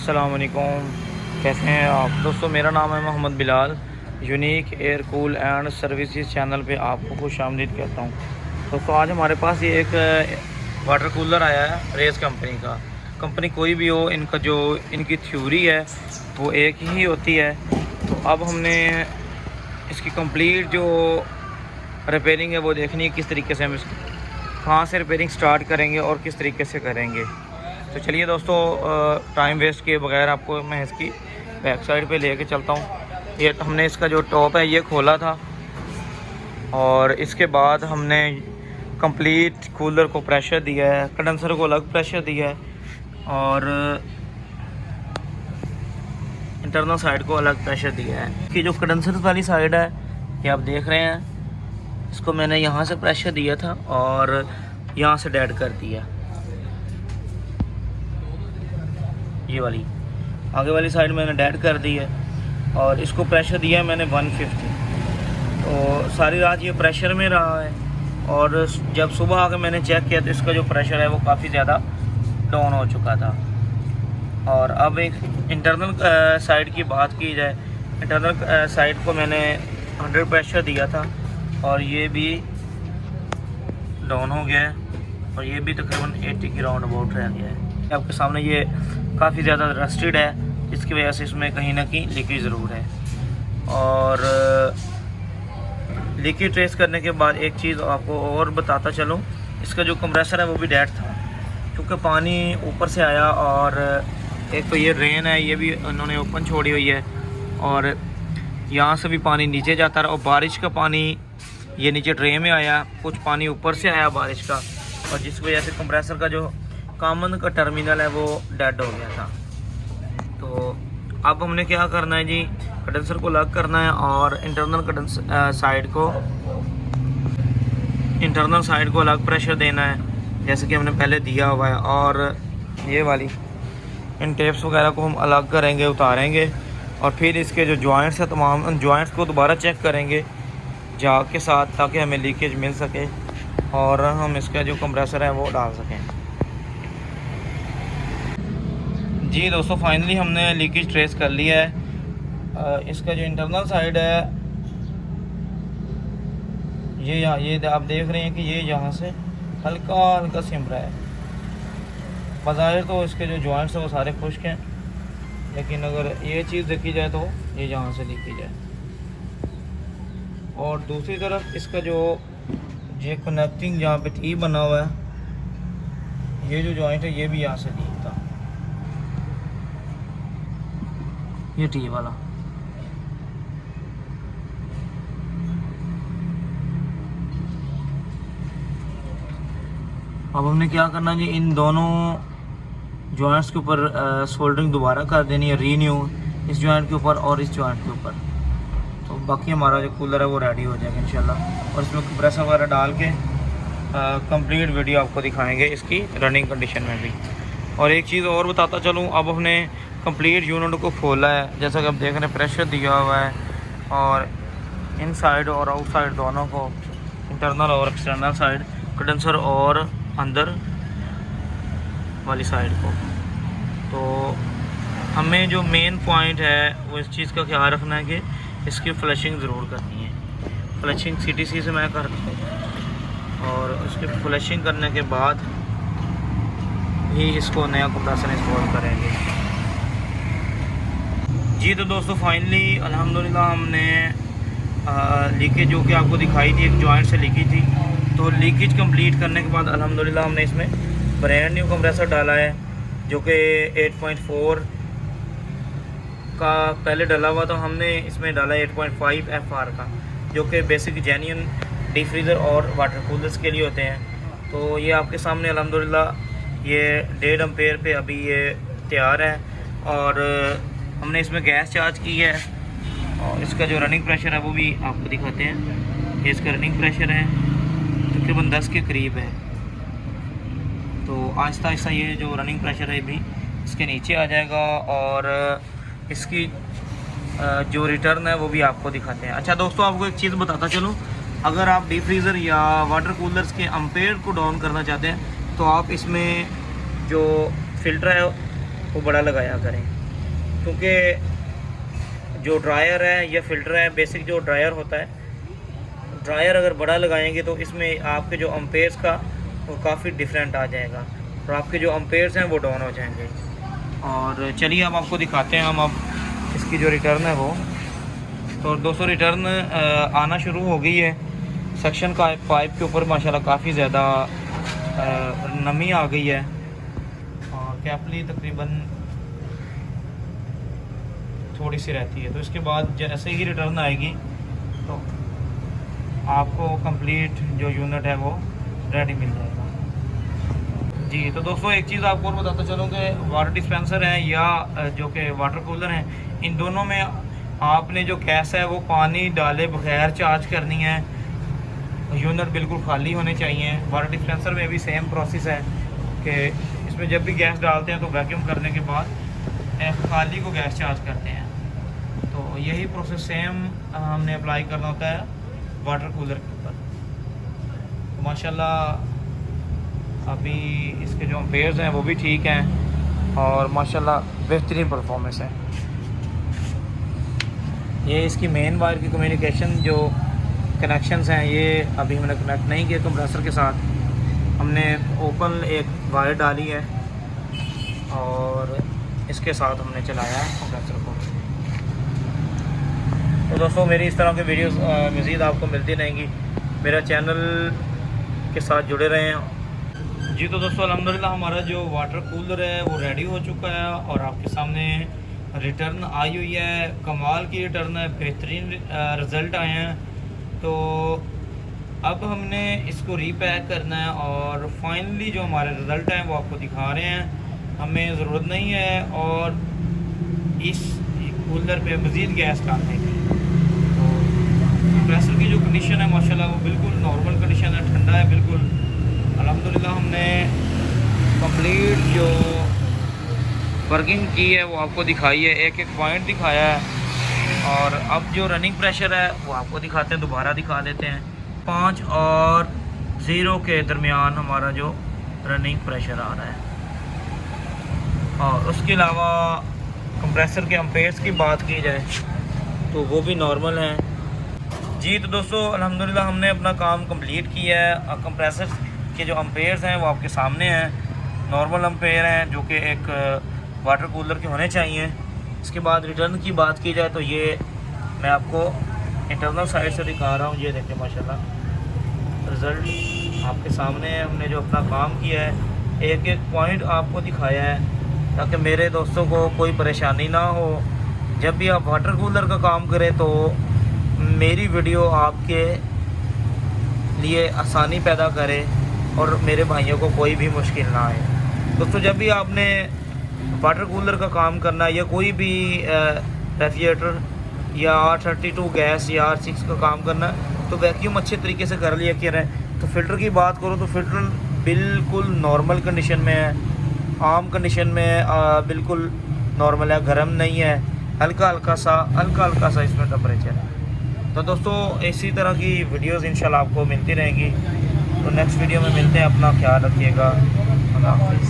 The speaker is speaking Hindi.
अस्सलाम वालेकुम, कैसे हैं आप दोस्तों। मेरा नाम है Mohammad Bilal. Unique air cool and services channel पे आपको खुश आमदीद कहता हूँ। दोस्तों आज हमारे पास ये एक वाटर कूलर आया है रेस कंपनी का। कंपनी कोई भी हो, इनका जो इनकी थ्योरी है वो एक ही होती है। तो अब हमने इसकी कंप्लीट जो रिपेयरिंग है वो देखनी है, किस तरीके से हम इसकी कहाँ से रिपेयरिंग स्टार्ट करेंगे और किस तरीके से करेंगे। तो चलिए दोस्तों, टाइम वेस्ट किए बगैर आपको मैं इसकी बैक साइड पे लेके चलता हूँ। ये हमने इसका जो टॉप है ये खोला था और इसके बाद हमने कंप्लीट कूलर को प्रेशर दिया है, कंडेंसर को अलग प्रेशर दिया है और इंटरनल साइड को अलग प्रेशर दिया है। कि जो कंडेंसर वाली साइड है ये आप देख रहे हैं, इसको मैंने यहाँ से प्रेशर दिया था और यहाँ से डेड कर दिया। ये वाली आगे वाली साइड मैंने डेड कर दी है और इसको प्रेशर दिया है मैंने 150। तो सारी रात ये प्रेशर में रहा है और जब सुबह आकर मैंने चेक किया तो इसका जो प्रेशर है वो काफ़ी ज़्यादा डाउन हो चुका था। और अब एक इंटरनल साइड की बात की जाए, इंटरनल साइड को मैंने 100 प्रेशर दिया था और ये भी डाउन हो गया है और ये भी तकरीबन 80 की राउंड अबाउट रह गया है। आपके सामने ये काफ़ी ज़्यादा रस्टेड है, इसकी वजह से इसमें कहीं ना कहीं लीकेज ज़रूर है। और लीकेज ट्रेस करने के बाद एक चीज़ आपको और बताता चलूँ, इसका जो कंप्रेसर है वो भी डेड था क्योंकि पानी ऊपर से आया और एक तो ये रेन है ये भी उन्होंने ओपन छोड़ी हुई है और यहाँ से भी पानी नीचे जाता रहा और बारिश का पानी ये नीचे ट्रे में आया, कुछ पानी ऊपर से आया बारिश का और जिस वजह से कंप्रेसर का जो कॉमन का टर्मिनल है वो डेड हो गया था। तो अब हमने क्या करना है जी, कंडेंसर को अलग करना है और इंटरनल साइड को अलग प्रेशर देना है जैसे कि हमने पहले दिया हुआ है। और ये वाली इन टेप्स वगैरह को हम अलग करेंगे, उतारेंगे और फिर इसके जो जॉइंट्स है तमाम जॉइंट्स को दोबारा चेक करेंगे जाग के साथ, ताकि हमें लीकेज मिल सके और हम इसका जो कंप्रेसर है वो डाल सकें। जी दोस्तों, फाइनली हमने लीकेज ट्रेस कर लिया है। इसका जो इंटरनल साइड है ये आप देख रहे हैं कि ये यहाँ से हल्का हल्का सिम रहा है। बज़ाहिर तो इसके जो जॉइंट्स हैं वो सारे खुश्क हैं, लेकिन अगर ये चीज़ देखी जाए तो ये यहाँ से लीकेज है। और दूसरी तरफ इसका जो ये कनेक्टिंग जहाँ पे टी बना हुआ है ये जो जॉइंट है ये भी यहाँ से लीक था, ये टी वाला। अब हमने क्या करना जी, इन दोनों जॉइंट्स के ऊपर सोल्डरिंग दोबारा कर देनी है, रीन्यू इस जॉइंट के ऊपर और इस जॉइंट के ऊपर। तो बाकी हमारा जो कूलर है वो रेडी हो जाएगा इंशाल्लाह। और इसमें कंप्रेसर वगैरह डाल के कंप्लीट वीडियो आपको दिखाएंगे इसकी रनिंग कंडीशन में भी। और एक चीज़ और बताता चलूँ, अब हमने कंप्लीट यूनिट को खोला है, जैसा कि आप देख रहे हैं प्रेशर दिया हुआ है और इन साइड और आउट साइड दोनों को, इंटरनल और एक्सटर्नल साइड, कंडेंसर और अंदर वाली साइड को। तो हमें जो मेन पॉइंट है वो इस चीज़ का ख्याल रखना है कि इसकी फ्लशिंग ज़रूर करनी है। फ्लशिंग CTC से मैं करता हूँ और उसकी फ्लशिंग करने के बाद ही इसको नया कंप्रेसर इंस्टॉल करेंगे। जी तो दोस्तों, फाइनली अल्हम्दुलिल्लाह हमने लीकेज जो कि आपको दिखाई थी, एक जॉइंट से लीकेज थी, तो लीकेज कंप्लीट करने के बाद अल्हम्दुलिल्लाह हमने इसमें ब्रांड न्यू कंप्रेसर डाला है जो कि 8.4 का पहले डाला हुआ था। हमने इसमें डाला 8.5 FR का, जो कि बेसिक जेन्युइन डीप फ्रीज़र और वाटर कूलर्स के लिए होते हैं। तो ये आपके सामने अल्हम्दुलिल्लाह ये 1.5 एम्पेयर पे अभी ये तैयार है और हमने इसमें गैस चार्ज की है। और इसका जो रनिंग प्रेशर है वो भी आपको दिखाते हैं। ये इसका रनिंग प्रेशर है तकरीबन 10 के करीब है। तो आहिस्ता आहिस्ता ये जो रनिंग प्रेशर है भी इसके नीचे आ जाएगा और इसकी जो रिटर्न है वो भी आपको दिखाते हैं। अच्छा दोस्तों, आपको एक चीज़ बताता चलूँ, अगर आप डीप फ्रीज़र या वाटर कूलर्स के एम्पेयर को डाउन करना चाहते हैं तो आप इसमें जो फ़िल्टर है वो बड़ा लगाया करें, क्योंकि जो ड्रायर है या फ़िल्टर है, बेसिक जो ड्रायर होता है, ड्रायर अगर बड़ा लगाएंगे तो इसमें आपके जो अम्पेयर्स का वो काफ़ी डिफरेंट आ जाएगा और आपके जो अम्पेयर्स हैं वो डाउन हो जाएंगे। और चलिए अब आपको दिखाते हैं हम अब इसकी जो रिटर्न है वो। तो दोस्तों रिटर्न आना शुरू हो गई है। सेक्शन का पाइप के ऊपर माशाल्लाह काफ़ी ज़्यादा नमी आ गई है और कैपली तकरीबन थोड़ी सी रहती है। तो इसके बाद जैसे ही रिटर्न आएगी तो आपको कंप्लीट जो यूनिट है वो रेडी मिल जाएगा जी। तो दोस्तों एक चीज़ आपको और बताता चलूँ कि वाटर डिस्पेंसर है या जो कि वाटर कूलर हैं, इन दोनों में आपने जो गैस है वो पानी डाले बगैर चार्ज करनी है। यूनिट बिल्कुल खाली होने चाहिए। वाटर डिस्पेंसर में भी सेम प्रोसेस है कि इसमें जब भी गैस डालते हैं तो वैक्यूम करने के बाद खाली को गैस चार्ज करते हैं। तो यही प्रोसेस सेम हमने अप्लाई करना होता है वाटर कूलर के ऊपर। तो माशाल्लाह अभी इसके जो अम्पेयर्स हैं वो भी ठीक हैं और माशाल्लाह बेहतरीन परफॉर्मेंस है। ये इसकी मेन वायर की कम्युनिकेशन जो कनेक्शंस हैं ये अभी हमने कनेक्ट नहीं किए कंप्रेसर के साथ। हमने ओपन एक वायर डाली है और इसके साथ हमने चलाया है कंप्रेसर को। तो दोस्तों मेरी इस तरह के वीडियोस मज़ीद आपको मिलती रहेंगी। मेरा चैनल के साथ जुड़े रहें जी। तो दोस्तों अल्हम्दुलिल्लाह हमारा जो वाटर कूलर है वो रेडी हो चुका है और आपके सामने रिटर्न आई हुई है। कमाल की रिटर्न है, बेहतरीन रिज़ल्ट आए हैं। तो अब हमने इसको रीपैक करना है और फाइनली जो हमारे रिज़ल्ट हैं वो आपको दिखा रहे हैं। हमें ज़रूरत नहीं है और इस कूलर पे मज़ीद गैस डालने की। तो कंप्रेसर की जो कंडीशन है माशाल्लाह वो बिल्कुल नॉर्मल कंडीशन है, ठंडा है बिल्कुल। अल्हम्दुलिल्लाह हमने कंप्लीट जो वर्किंग की है वो आपको दिखाई है, एक एक पॉइंट दिखाया है। और अब जो रनिंग प्रेशर है वो आपको दिखाते हैं, दोबारा दिखा देते हैं। 5 और 0 के दरमियान हमारा जो रनिंग प्रेशर आ रहा है। और उसके अलावा कंप्रेसर के अम्पेयर्स की बात की जाए तो वो भी नॉर्मल हैं जी। तो दोस्तों अल्हम्दुलिल्लाह हमने अपना काम कंप्लीट किया है। कंप्रेसर के जो अम्पेयर्स हैं वो आपके सामने हैं, नॉर्मल अम्पेयर हैं जो कि एक वाटर कूलर के होने चाहिए। इसके बाद रिटर्न की बात की जाए तो ये मैं आपको इंटरनल साइड से दिखा रहा हूँ। ये देखें माशाल्लाह रिज़ल्ट आपके सामने है। हमने जो अपना काम किया है एक एक पॉइंट आपको दिखाया है ताकि मेरे दोस्तों को कोई परेशानी ना हो। जब भी आप वाटर कूलर का काम करें तो मेरी वीडियो आपके लिए आसानी पैदा करे और मेरे भाइयों को कोई भी मुश्किल ना आए। दोस्तों जब भी आपने वाटर कूलर का काम करना है या कोई भी रेफ्रिजरेटर या R32 गैस या R6 का काम करना है तो वैक्यूम अच्छे तरीके से कर लिया करें। तो फ़िल्टर की बात करो तो फ़िल्टर बिल्कुल नॉर्मल कंडीशन में है, आम कंडीशन में बिल्कुल नॉर्मल है, गर्म नहीं है, हल्का हल्का सा इसमें टेम्परेचर है। तो दोस्तों इसी तरह की वीडियोज़ इंशाल्लाह आपको मिलती रहेंगी। तो नेक्स्ट वीडियो में मिलते हैं, अपना ख्याल रखिएगा। अल्लाह हाफ़िज़।